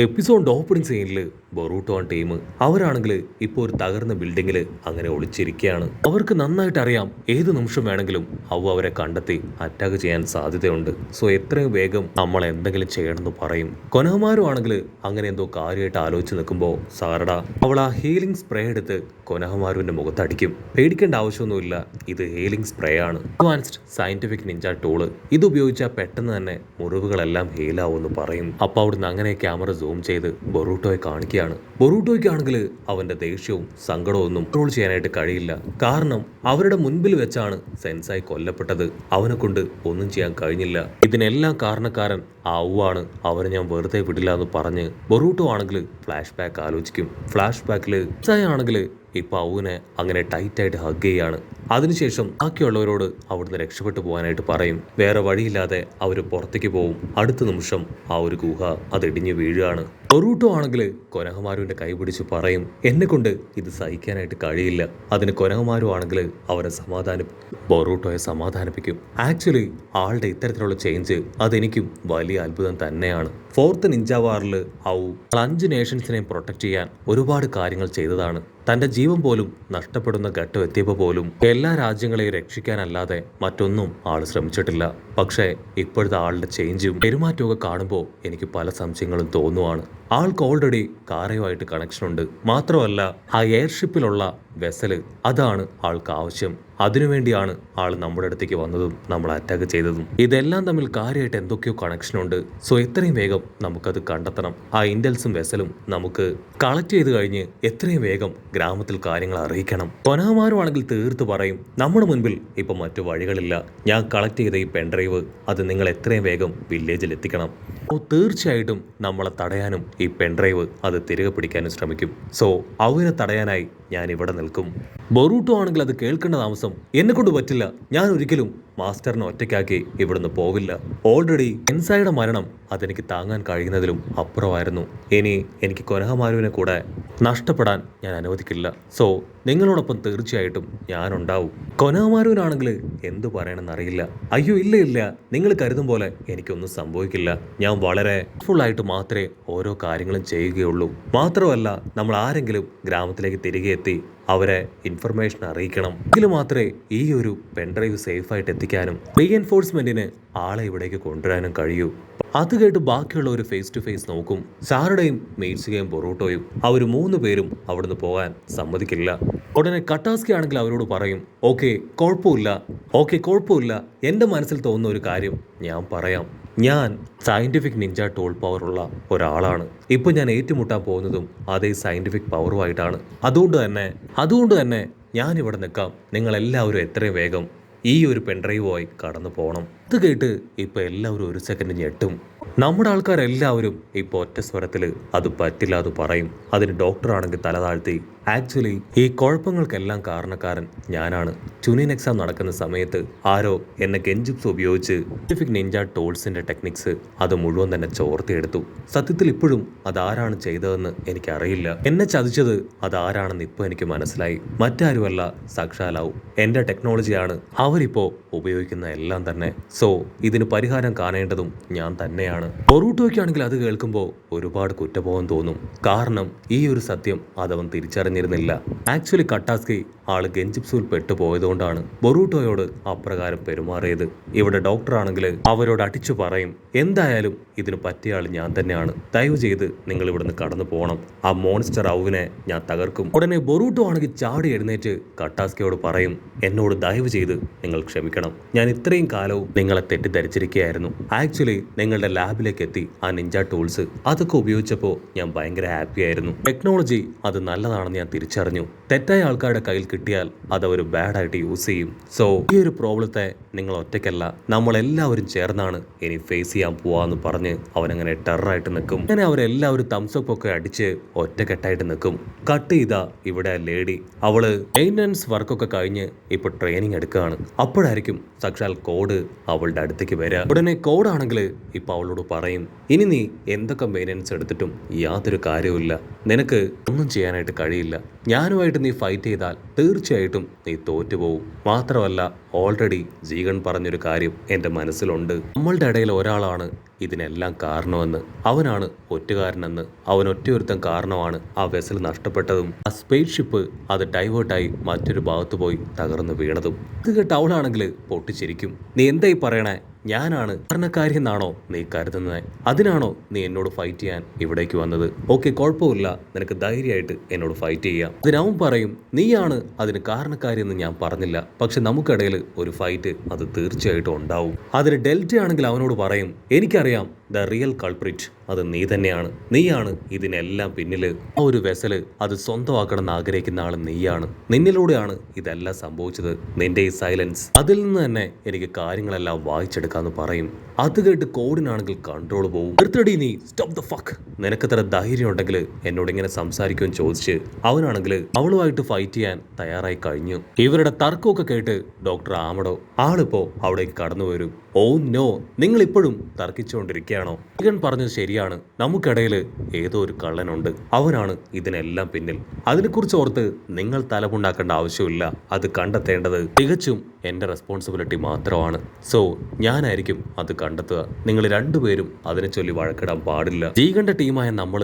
Episode opening സീനിൽ Boruto team അവരാണെങ്കിൽ ഇപ്പോൾ ഒരു തകർന്ന ബിൽഡിങ്ങിൽ അങ്ങനെ ഒളിച്ചിരിക്കുകയാണ്. അവർക്ക് നന്നായിട്ട് അറിയാം ഏത് നിമിഷം വേണമെങ്കിലും അവരെ കണ്ടെത്തി അറ്റാക്ക് ചെയ്യാൻ സാധ്യതയുണ്ട്. സോ എത്രയും വേഗം നമ്മൾ എന്തെങ്കിലും ചെയ്യണമെന്ന് പറയും. കൊനഹമാരു ആണെങ്കിൽ അങ്ങനെ എന്തോ കാര്യമായിട്ട് ആലോചിച്ച് നിൽക്കുമ്പോൾ സാരഡ അവൾ ആ ഹീലിംഗ് സ്പ്രേ എടുത്ത് കൊനഹമാരുവിന്റെ മുഖത്തടിക്കും. പേടിക്കേണ്ട ആവശ്യമൊന്നുമില്ല, ഇത് ഹീലിംഗ് സ്പ്രേ ആണ്. Advanced scientific Ninja tool. ഇത് ഉപയോഗിച്ചാൽ പെട്ടെന്ന് തന്നെ മുറിവുകളെല്ലാം ഹീലാവുമെന്ന് പറയും. അപ്പൊ അവിടുന്ന് അങ്ങനെ ക്യാമറ സൂം ചെയ്ത് ബൊറൂട്ടോയെ കാണിക്കുകയാണ്. ബൊറൂട്ടോയ്ക്കാണെങ്കിൽ അവന്റെ ദേഷ്യവും സങ്കടവും ഒന്നും കൺട്രോൾ ചെയ്യാനായിട്ട് കഴിയില്ല. കാരണം അവരുടെ മുൻപിൽ വെച്ചാണ് സെൻസായി കൊല്ലപ്പെട്ടത്. അവനെ കൊണ്ട് ഒന്നും ചെയ്യാൻ കഴിഞ്ഞില്ല. ഇതിനെല്ലാം കാരണക്കാരൻ ആണ്. അവരെ ഞാൻ വെറുതെ വിടില്ല എന്ന് പറഞ്ഞ് ബൊറൂട്ടോ ആണെങ്കിൽ ഫ്ലാഷ് ബാക്ക് ആലോചിക്കും. ഫ്ലാഷ് ബാക്കില് ആണെങ്കിൽ ഇപ്പൊ അവനെ അങ്ങനെ ടൈറ്റായിട്ട് ഹഗ് ചെയ്യാണ്. അതിനുശേഷം ബാക്കിയുള്ളവരോട് അവിടുന്ന് രക്ഷപ്പെട്ടു പോകാനായിട്ട് പറയും. വേറെ വഴിയില്ലാതെ അവർ പുറത്തേക്ക് പോവും. അടുത്ത നിമിഷം ആ ഒരു ഗുഹ അത് ഇടിഞ്ഞു വീഴുകയാണ്. ബൊറൂട്ടോ ആണെങ്കിൽ കൊനഹമാരുവിന്റെ കൈ പിടിച്ച് പറയും, എന്നെ കൊണ്ട് ഇത് സഹിക്കാനായിട്ട് കഴിയില്ല. അതിന് കൊനഹമാരു ആണെങ്കിൽ ബൊറൂട്ടോയെ സമാധാനിപ്പിക്കും. ആക്ച്വലി ആളുടെ ഇത്തരത്തിലുള്ള ചേഞ്ച് അതെനിക്കും വലിയ അത്ഭുതം തന്നെയാണ്. ഫോർത്ത് നിഞ്ച വാറിൽ 5 നേഷൻസിനെയും പ്രൊട്ടക്ട് ചെയ്യാൻ ഒരുപാട് കാര്യങ്ങൾ ചെയ്തതാണ്. തന്റെ ജീവൻ പോലും നഷ്ടപ്പെടുന്ന ഘട്ടം എത്തിയപ്പോൾ പോലും എല്ലാ രാജ്യങ്ങളെയും രക്ഷിക്കാനല്ലാതെ മറ്റൊന്നും ആൾ ശ്രമിച്ചിട്ടില്ല. പക്ഷേ ഇപ്പോഴത്തെ ആളുടെ ചേഞ്ചും പെരുമാറ്റവും ഒക്കെ കാണുമ്പോൾ എനിക്ക് പല സംശയങ്ങളും തോന്നുവാണ്. ആൾക്ക് ഓൾറെഡി കാറയുമായിട്ട് കണക്ഷൻ ഉണ്ട്. മാത്രമല്ല ആ എയർഷിപ്പിലുള്ള വെസല് അതാണ് ആൾക്ക് ആവശ്യം. അതിനുവേണ്ടിയാണ് ആൾ നമ്മുടെ അടുത്തേക്ക് വന്നതും നമ്മൾ അറ്റാക്ക് ചെയ്തതും. ഇതെല്ലാം തമ്മിൽ കാര്യമായിട്ട് എന്തൊക്കെയോ കണക്ഷൻ ഉണ്ട്. സോ എത്രയും വേഗം നമുക്കത് കണ്ടെത്തണം. ആ ഇന്റൽസും വെസലും നമുക്ക് കളക്ട് ചെയ്ത് കഴിഞ്ഞ് എത്രയും വേഗം ഗ്രാമത്തിൽ കാര്യങ്ങൾ അറിയിക്കണം. കൊനഹമാരുവാണെങ്കിൽ തീർത്ത് പറയും, നമ്മുടെ മുൻപിൽ ഇപ്പൊ മറ്റു വഴികളില്ല. ഞാൻ കളക്ട് ചെയ്ത ഈ പെൻഡ്രൈവ് അത് നിങ്ങൾ എത്രയും വേഗം വില്ലേജിൽ എത്തിക്കണം. തീർച്ചയായിട്ടും നമ്മളെ തടയാനും ഈ പെൻഡ്രൈവ് അത് തിരികെ പിടിക്കാനും ശ്രമിക്കും. സോ അവനെ തടയാനായി ഞാൻ ഇവിടെ നിൽക്കും. ബൊറൂട്ടോ ആണെങ്കിൽ അത് കേൾക്കേണ്ട താമസം, എന്നെ കൊണ്ട് പറ്റില്ല. ഞാൻ ഒരിക്കലും മാസ്റ്ററിനെ ഒറ്റയ്ക്കാക്കി ഇവിടുന്ന് പോവില്ല. ഓൾറെഡി എൻസായുടെ മരണം അതെനിക്ക് താങ്ങാൻ കഴിയുന്നതിലും അപ്പുറമായിരുന്നു. ഇനി എനിക്ക് കൊനഹമാരുവിനെ കൂടെ നഷ്ടപ്പെടാൻ ഞാൻ അനുവദിക്കില്ല. സോ നിങ്ങളോടൊപ്പം തീർച്ചയായിട്ടും ഞാനുണ്ടാവും. കൊനഹമാരുവിനാണെങ്കിൽ എന്തു പറയണമെന്നറിയില്ല. അയ്യോ ഇല്ല, നിങ്ങൾ കരുതും പോലെ എനിക്കൊന്നും സംഭവിക്കില്ല. ഞാൻ വളരെ ഫുള്ളായിട്ട് മാത്രമേ ഓരോ കാര്യങ്ങളും ചെയ്യുകയുള്ളൂ. മാത്രമല്ല നമ്മൾ ആരെങ്കിലും ഗ്രാമത്തിലേക്ക് തിരികെ എത്തി അവരെ ഇൻഫർമേഷൻ അറിയിക്കണം. എങ്കിലും മാത്രമേ ഈ ഒരു പെൻഡ്രൈവ് സേഫായിട്ട് എത്തിക്കാനും റീഎൻഫോഴ്സ്മെന്റിന് ആളെ ഇവിടേക്ക് കൊണ്ടുവരാനും കഴിയൂ. അത് കേട്ട് ബാക്കിയുള്ള ഒരു ഫേസ് ടു ഫേസ് നോക്കും. സാറയുടെയും മെയ്റ്റ്സുകയും ബൊറൂട്ടോയും അവർ 3 പേരും അവിടുന്ന് പോകാൻ സമ്മതിക്കില്ല. ഉടനെ കട്ടാസ്കി ആണെങ്കിൽ അവരോട് പറയും, ഓക്കെ കുഴപ്പമില്ല, എൻ്റെ മനസ്സിൽ തോന്നുന്ന ഒരു കാര്യം ഞാൻ പറയാം. ഞാൻ സയന്റിഫിക് നിഞ്ച ടൂൾ പവർ ഉള്ള ഒരാളാണ്. ഇപ്പൊ ഞാൻ ഏറ്റുമുട്ടാൻ പോകുന്നതും അതേ സയന്റിഫിക് പവറുമായിട്ടാണ്. അതുകൊണ്ട് തന്നെ ഞാൻ ഇവിടെ നിൽക്കാം. നിങ്ങൾ എല്ലാവരും എത്രയും വേഗം ഈ ഒരു പെൻഡ്രൈവുമായി കടന്നു പോകണം. ഇത് കേട്ട് ഇപ്പൊ എല്ലാവരും ഒരു സെക്കൻഡ് ഞെട്ടും. നമ്മുടെ ആൾക്കാരെല്ലാവരും ഇപ്പൊ ഒറ്റ സ്വരത്തില് അത് പറ്റില്ല അത് പറയും. അതിന് ഡോക്ടർ ആണെങ്കിൽ തല താഴ്ത്തി, ആക്ച്വലി ഈ കുഴപ്പങ്ങൾക്കെല്ലാം കാരണക്കാരൻ ഞാനാണ്. ചുനിൻ എക്സാം നടക്കുന്ന സമയത്ത് ആരോ എന്നെ ഗെൻജിപ്സ് ഉപയോഗിച്ച് സയന്റിഫിക് നിഞ്ച ടൂൾസിന്റെ ടെക്നിക്സ് അത് മുഴുവൻ തന്നെ ചോർത്തിയെടുത്തു. സത്യത്തിൽ ഇപ്പോഴും അതാരാണ് ചെയ്തതെന്ന് എനിക്കറിയില്ല. എന്നെ ചതിച്ചത് അതാരാണെന്ന് ഇപ്പൊ എനിക്ക് മനസ്സിലായി. മറ്റാരുമല്ല, സാക്ഷാലാവും എന്റെ ടെക്നോളജിയാണ് അവരിപ്പോ ഉപയോഗിക്കുന്ന എല്ലാം തന്നെ. സോ ഇതിന് പരിഹാരം കാണേണ്ടതും ഞാൻ തന്നെയാണ്. ബൊറൂട്ടോയ്ക്കാണെങ്കിൽ അത് കേൾക്കുമ്പോൾ ഒരുപാട് കുറ്റബോധം തോന്നും. കാരണം ഈ ഒരു സത്യം അതവൻ തിരിച്ചറിഞ്ഞിരുന്നില്ല. ആക്ച്വലി കട്ടാസ്കി ആള് ഗെൻജിപ്സുവിൽ പെട്ടുപോയതുകൊണ്ടാണ് ബൊറൂട്ടോയോട് അപ്രകാരം പെരുമാറിയത്. ഇവിടെ ഡോക്ടർ ആണെങ്കിൽ അവരോട് അടിച്ചു പറയും, എന്തായാലും ഇതിന് പറ്റിയ ആൾ ഞാൻ തന്നെയാണ്. ദയവ് ചെയ്ത് നിങ്ങൾ ഇവിടുന്ന് കടന്നു പോകണം. ആ മോൺസ്റ്റർ ഔവിനെ ഞാൻ തകർക്കും. ഉടനെ ബൊറൂട്ടോ ആണെങ്കിൽ ചാടി എഴുന്നേറ്റ് കട്ടാസ്കിയോട് പറയും, എന്നോട് ദയവ് ചെയ്ത് നിങ്ങൾ ക്ഷമിക്കണം. ഞാൻ ഇത്രയും കാലവും നിങ്ങളെ തെറ്റിദ്ധരിച്ചിരിക്കുകയായിരുന്നു. ആക്ച്വലി നിങ്ങളുടെ ലാബിലേക്ക് എത്തി ആ നിഞ്ച ടൂൾസ് അതൊക്കെ ഉപയോഗിച്ചപ്പോൾ ഞാൻ ഭയങ്കര ഹാപ്പി ആയിരുന്നു. ടെക്നോളജി അത് നല്ലതാണെന്ന് ഞാൻ തിരിച്ചറിഞ്ഞു. തെറ്റായ ആൾക്കാരുടെ കയ്യിൽ കിട്ടിയാൽ അത് അവർ ബാഡായിട്ട് യൂസ് ചെയ്യും. സോ ഈ ഒരു പ്രോബ്ലത്തെ നിങ്ങൾ ഒറ്റയ്ക്കല്ല, നമ്മളെല്ലാവരും ചേർന്നാണ് ഇനി ഫേസ് ചെയ്യാൻ പോവാന്ന് പറഞ്ഞ് അവനങ്ങനെ ടെററായിട്ട് നിൽക്കും. അങ്ങനെ അവരെല്ലാവരും തംസപ്പ് ഒക്കെ അടിച്ച് ഒറ്റക്കെട്ടായിട്ട് നിൽക്കും. കട്ട് ചെയ്താ ഇവിടെ ലേഡി അവള് മെയിൻ്റനൻസ് വർക്കൊക്കെ കഴിഞ്ഞ് ഇപ്പൊ ട്രെയിനിങ് എടുക്കുകയാണ്. അപ്പോഴായിരിക്കും സാക്ഷാൽ കോഡ് അവളുടെ അടുത്തേക്ക് വരിക. ഉടനെ കോഡാണെങ്കിൽ ഇപ്പൊ അവൾ അവളോട് പറയും, ഇനി നീ എന്തൊക്കെ മെയിൻ്റനൻസ് എടുത്തിട്ടും യാതൊരു കാര്യവുമില്ല, നിനക്ക് ഒന്നും ചെയ്യാനായിട്ട് കഴിയില്ല. ഞാനുമായിട്ട് നീ ഫൈറ്റ് ചെയ്താൽ തീർച്ചയായിട്ടും നീ തോറ്റുപോകും. മാത്രമല്ല ഓൾറെഡി ജീവൻ പറഞ്ഞൊരു കാര്യം എൻ്റെ മനസ്സിലുണ്ട്. നമ്മളുടെ ഇടയിൽ ഒരാളാണ് ഇതിനെല്ലാം കാരണമെന്ന്. അവനാണ് ഒറ്റുകാരനെന്ന്. അവൻ ഒറ്റയൊരുത്തൻ കാരണമാണ് ആ വെസൽ നഷ്ടപ്പെട്ടതും ആ സ്പേസ് ഷിപ്പ് അത് ഡൈവേർട്ടായി മറ്റൊരു ഭാഗത്ത് പോയി തകർന്നു വീണതും. ഇത് കേട്ട് അവളാണെങ്കിൽ പൊട്ടിച്ചിരിക്കും. നീ എന്തായി പറയണേ? ഞാനാണ് കാരണക്കാരി എന്നാണോ നീ കരുതുന്നത്? അതിനാണോ നീ എന്നോട് ഫൈറ്റ് ചെയ്യാൻ ഇവിടേക്ക് വന്നത്? ഓക്കെ, കുഴപ്പമില്ല, നിനക്ക് ധൈര്യമായിട്ട് എന്നോട് ഫൈറ്റ് ചെയ്യാം. അതിനവൻ പറയും, നീയാണ് അതിന് കാരണക്കാരി എന്ന് ഞാൻ പറഞ്ഞില്ല, പക്ഷെ നമുക്കിടയിൽ ഒരു ഫൈറ്റ് അത് തീർച്ചയായിട്ടും ഉണ്ടാവും. അതിന് ഡെൽറ്റ ആണെങ്കിൽ അവനോട് പറയും, എനിക്കറിയാം ദ റിയൽ കൾപ്രിറ്റ് അത് നീ തന്നെയാണ്. നീയാണ് ഇതിനെല്ലാം പിന്നില്. ആ ഒരു വെസല് അത് സ്വന്തമാക്കണമെന്ന് ആഗ്രഹിക്കുന്ന ആള് നീയാണ്. നിന്നിലൂടെയാണ് ഇതെല്ലാം സംഭവിച്ചത്. നിന്റെ ഈ സൈലൻസ്, അതിൽ നിന്ന് തന്നെ എനിക്ക് കാര്യങ്ങളെല്ലാം വായിച്ചെടുക്കാന്ന് പറയും. അത് കേട്ട് കോഡിനാണെങ്കിൽ കൺട്രോൾ പോവും. നിർത്തടി നീ, സ്റ്റോപ്പ് ദ ഫക്ക്. നിനക്കത്ര ധൈര്യം ഉണ്ടെങ്കിൽ എന്നോട് ഇങ്ങനെ സംസാരിക്കുമെന്ന് ചോദിച്ച് അവനാണെങ്കിൽ അവളുമായിട്ട് ഫൈറ്റ് ചെയ്യാൻ തയ്യാറായി കഴിഞ്ഞു. ഇവരുടെ തർക്കമൊക്കെ കേട്ട് ഡോക്ടർ ആമഡോ ആളിപ്പോ അവിടേക്ക് കടന്നു വരും. ഓ നോ, നിങ്ങൾ ഇപ്പോഴും തർക്കിച്ചുകൊണ്ടിരിക്കുകയാണോ? ഇവൻ പറഞ്ഞത് ശരിയാണ്. നമുക്കിടയിൽ ഏതോ ഒരു കള്ളനുണ്ട്. അവനാണ് ഇതിനെല്ലാം പിന്നിൽ. അതിനെക്കുറിച്ച് ഓർത്ത് നിങ്ങൾ തലമുണ്ടാക്കേണ്ട ആവശ്യമില്ല. അത് കണ്ടെത്തേണ്ടത് തികച്ചും എൻ്റെ റെസ്പോൺസിബിലിറ്റി മാത്രമാണ്. സോ ഞാനായിരിക്കും അത് കണ്ടെത്തുക. നിങ്ങൾ രണ്ടുപേരും അതിനെ ചൊല്ലി വഴക്കിടാൻ പാടില്ല. ജീകന്റെ ടീമായ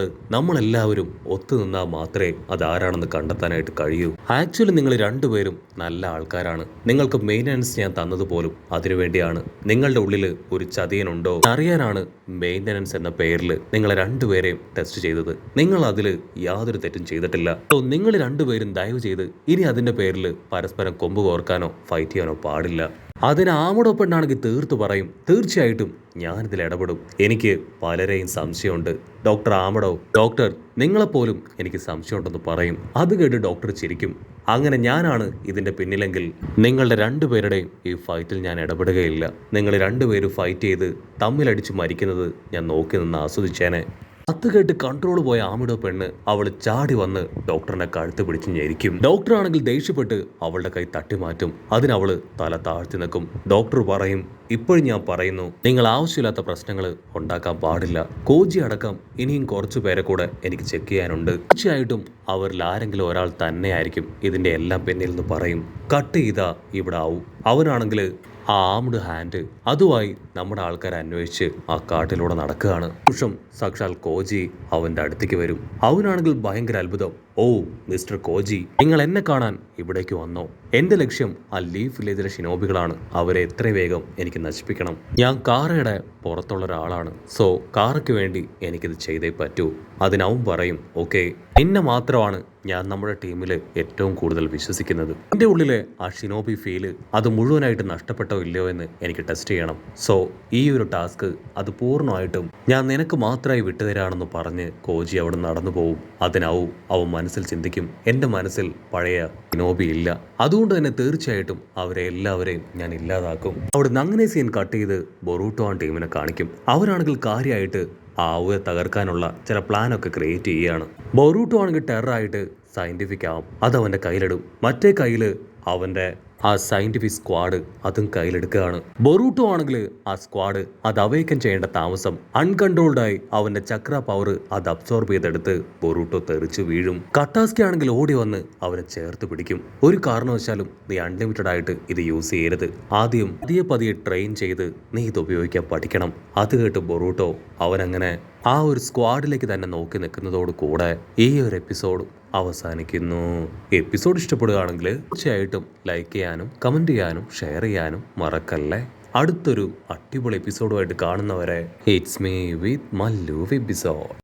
നമ്മളെല്ലാവരും ഒത്തുനിന്നാൽ മാത്രമേ അതാരാണെന്ന് കണ്ടെത്താനായിട്ട് കഴിയൂ. ആക്ച്വലി നിങ്ങൾ രണ്ടുപേരും നല്ല ആൾക്കാരാണ്. നിങ്ങൾക്ക് മെയിൻ്റനൻസ് ഞാൻ തന്നതുപോലും അതിനുവേണ്ടിയാണ്. നിങ്ങളുടെ ഉള്ളിൽ ഒരു ചതിയനുണ്ടോ അറിയാനാണ് മെയിൻ്റനൻസ് എന്ന പേരിൽ നിങ്ങളെ രണ്ടുപേരെയും ടെസ്റ്റ് ചെയ്തത്. നിങ്ങൾ അതിൽ യാതൊരു തെറ്റും ചെയ്തിട്ടില്ല. സോ നിങ്ങൾ രണ്ടുപേരും ദയവ് ചെയ്ത് ഇനി അതിൻ്റെ പേരിൽ പരസ്പരം കൊമ്പ് കോർക്കാനോ ഫൈറ്റ് ചെയ്യാനോ പാടില്ല. അതിന് ആമടൊപ്പണ്ണാണെങ്കിൽ തീർത്തു പറയും, തീർച്ചയായിട്ടും ഞാനിതിൽ ഇടപെടും. എനിക്ക് പലരെയും സംശയമുണ്ട് ഡോക്ടർ ആമഡോ. ഡോക്ടർ, നിങ്ങളെപ്പോലും എനിക്ക് സംശയമുണ്ടെന്ന് പറയും. അത് കേട്ട് ഡോക്ടർ ചിരിക്കും. അങ്ങനെ ഞാനാണ് ഇതിൻ്റെ പിന്നിലെങ്കിൽ നിങ്ങളുടെ രണ്ടുപേരുടെയും ഈ ഫൈറ്റിൽ ഞാൻ ഇടപെടുകയില്ല. നിങ്ങൾ രണ്ടുപേരും ഫൈറ്റ് ചെയ്ത് തമ്മിലടിച്ച് മരിക്കുന്നത് ഞാൻ നോക്കി നിന്ന് ആസ്വദിച്ചേനെ. അത് കേട്ട് കൺട്രോൾ പോയ ആമിഡോ പെണ്ണ് അവൾ ചാടി വന്ന് ഡോക്ടറിനെ കഴുത്ത് പിടിച്ച് ഞെരിക്കും. ഡോക്ടറാണെങ്കിൽ ദേഷ്യപ്പെട്ട് അവളുടെ കൈ തട്ടി മാറ്റും. അതിനവള് തല താഴ്ത്തി നിൽക്കും. ഡോക്ടർ പറയും, ഇപ്പോഴും ഞാൻ പറയുന്നു, നിങ്ങൾ ആവശ്യമില്ലാത്ത പ്രശ്നങ്ങൾ ഉണ്ടാക്കാൻ പാടില്ല. കോജി അടക്കം ഇനിയും കുറച്ചു പേരെ കൂടെ എനിക്ക് ചെക്ക് ചെയ്യാനുണ്ട്. തീർച്ചയായിട്ടും അവരിൽ ആരെങ്കിലും ഒരാൾ തന്നെയായിരിക്കും ഇതിന്റെ എല്ലാം പിന്നിൽ എന്ന് പറയും. കട്ട് ചെയ്താ ഇവിടെ ആവും. അവനാണെങ്കിൽ ആ ആംഡ് ഹാൻഡ് അതുമായി നമ്മുടെ ആൾക്കാരെ അന്വേഷിച്ച് ആ കാട്ടിലൂടെ നടക്കുകയാണ്. നിമിഷം സാക്ഷാൽ കോജി അവന്റെ അടുത്തേക്ക് വരും. അവനാണെങ്കിൽ ഭയങ്കര അത്ഭുതം. ഓ മിസ്റ്റർ കോജി, നിങ്ങൾ എന്നെ കാണാൻ ഇവിടേക്ക് വന്നോ? എന്റെ ലക്ഷ്യം ആ ലീഫ് വില്ലേജിലെ ഷിനോബികളാണ്. അവരെ എത്രയും വേഗം എനിക്ക് നശിപ്പിക്കണം. ഞാൻ കാറയുടെ പുറത്തുള്ള ഒരാളാണ്. സോ കാറയ്ക്ക് വേണ്ടി എനിക്കിത് ചെയ്തേ പറ്റൂ. അതിനവൻ പറയും, ഓക്കെ, എന്നെ മാത്രമാണ് ഞാൻ നമ്മുടെ ടീമിൽ ഏറ്റവും കൂടുതൽ വിശ്വസിക്കുന്നത്. എൻ്റെ ഉള്ളിലെ ആ ഷിനോബി ഫീല് അത് മുഴുവനായിട്ട് നഷ്ടപ്പെട്ടോ ഇല്ലയോ എന്ന് എനിക്ക് ടെസ്റ്റ് ചെയ്യണം. സോ ഈ ഒരു ടാസ്ക് അത് പൂർണ്ണമായിട്ടും ഞാൻ നിനക്ക് മാത്രമായി വിട്ടുതരാണെന്ന് പറഞ്ഞ് കോജി അവിടെ നടന്നു പോവും. അതിനാവും അവൻ മനസ്സിൽ ചിന്തിക്കും, എൻ്റെ മനസ്സിൽ പഴയ ഷിനോബി ഇല്ല. അതുകൊണ്ട് തന്നെ തീർച്ചയായിട്ടും അവരെ എല്ലാവരെയും ഞാൻ ഇല്ലാതാക്കും. അവിടെ അങ്ങനെ സീൻ കട്ട് ചെയ്ത് ബൊറൂട്ടോ ആ ടീമിനെ കാണിക്കും. അവരാണെങ്കിൽ കാര്യമായിട്ട് ആ ആവുയെ തകർക്കാനുള്ള ചില പ്ലാനൊക്കെ ക്രിയേറ്റ് ചെയ്യുകയാണ്. ബൊറൂട്ടോ ആണെങ്കിൽ ടെററായിട്ട് സയന്റിഫിക് ആവും. അതവൻ്റെ കയ്യിലിടും. മറ്റേ കയ്യിൽ അവൻ്റെ ആ സയന്റിഫിക് സ്ക്വാഡ് അതും കയ്യിലെടുക്കുകയാണ്. ബൊറൂട്ടോ ആണെങ്കിൽ ആ സ്ക്വാഡ് അത് അവേക്കൻ ചെയ്യേണ്ട താമസം അൺകൺട്രോൾഡായി അവന്റെ ചക്ര പവർ അത് അബ്സോർബ് ചെയ്തെടുത്ത് ബൊറൂട്ടോ തെറിച്ചു വീഴും. കട്ടാസ്കി ആണെങ്കിൽ ഓടി വന്ന് അവനെ ചേർത്ത് പിടിക്കും. ഒരു കാരണവശാലും നീ അൺലിമിറ്റഡ് ആയിട്ട് ഇത് യൂസ് ചെയ്യരുത്. ആദ്യം പതിയെ ട്രെയിൻ ചെയ്ത് നീ ഇത് ഉപയോഗിക്കാൻ പഠിക്കണം. അത് കേട്ട് ബൊറൂട്ടോ അവനങ്ങനെ ആ ഒരു സ്ക്വാഡിലേക്ക് തന്നെ നോക്കി നിൽക്കുന്നതോട് കൂടെ ഈ ഒരു എപ്പിസോഡ് അവസാനിക്കുന്നു. എപ്പിസോഡ് ഇഷ്ടപ്പെടുകയാണെങ്കിൽ തീർച്ചയായിട്ടും ലൈക്ക് ചെയ്യാനും കമൻറ്റ് ചെയ്യാനും ഷെയർ ചെയ്യാനും മറക്കല്ലേ. അടുത്തൊരു അടിപൊളി എപ്പിസോഡുമായിട്ട് കാണുന്നവരെ it's me with Mallu episode.